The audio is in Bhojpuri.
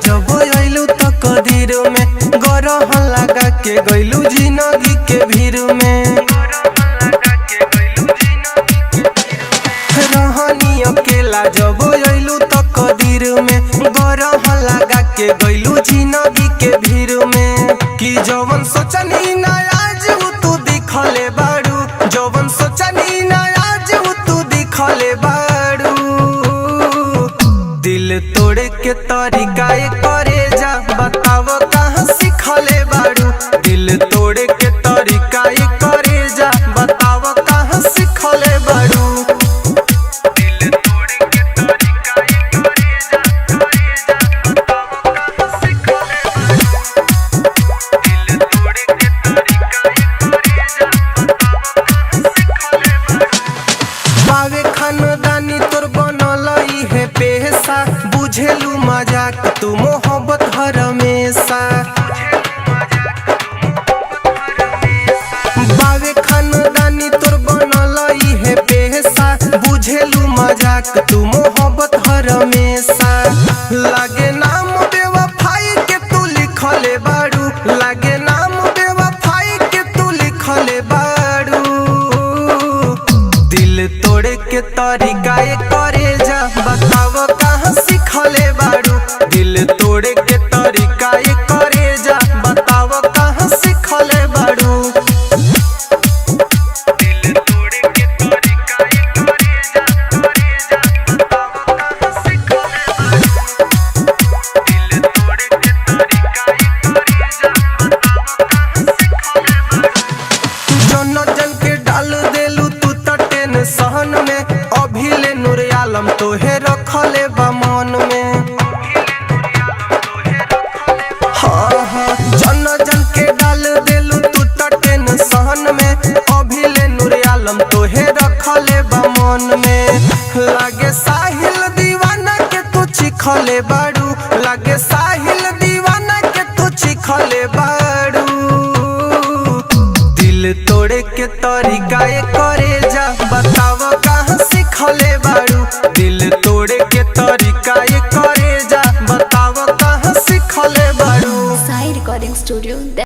जब आइलू तो कदीर में गरह लगा के गइलू जिंदगी के भीड़ में। रहनी अकेला जब आइलू तो कदीर में गरह लगा के गइलू जिंदगी के भीड़ में। कि जवन सोचनी ना आज तू दिखले बाड़ू, जवन सोचनी ना आज तू दिखले बाड़ू। दिल तोड़े के तरीका करे जा बताव कहाँ सीखले बाड़ू। दिल तोड़े के तरीका करे जा बताव कहाँ सीखले बाड़ू। दिल तोड़े के तरीका करे जा बताव कहाँ सीखले बाड़ू। दिल तोड़े के तरीका करे जा बताव कहाँ सीखले बाड़ू। बावे खानदानी तोर बनल है पेशा, बुझेलू मजाक तू मोहब्बत हर हमेशा। बावे खानदानी तोर बनल है पेशा, बुझेलू मजाक तू मोहब्बत हर हमेशा। लागे नाम बेवफाई के तू लिखले बाड़ू, लागे नाम बेवफाई के तू लिखले बाड़ू। दिल तोड़े के तरीका करे जा बताव कहाँ सीखले बाड़ू। दिल तोड़े के तरीका करे जा बताव कहाँ सीखले बाड़ू। दिल तोड़े के तरीका करे जा बताव कहाँ सीखले बाड़ू। दिल तोड़े के तरीका करे जा बताव कहाँ सीखले बाड़ू। जन जन के डाल देलू तू तो टेंशन में, अभिले नूर आलम तोहे रखले बा मन में। हाँ हाँ जन जन के डाल देलू तू तो टेंशन में, अभिले नूर आलम तोहे रखले बा मन में। लागे साहिल दीवाना के तू चिखले बाड़ू, लागे साहिल दीवाना के तू चिखले बाड़ू। दिल तोड़े के तरीका करे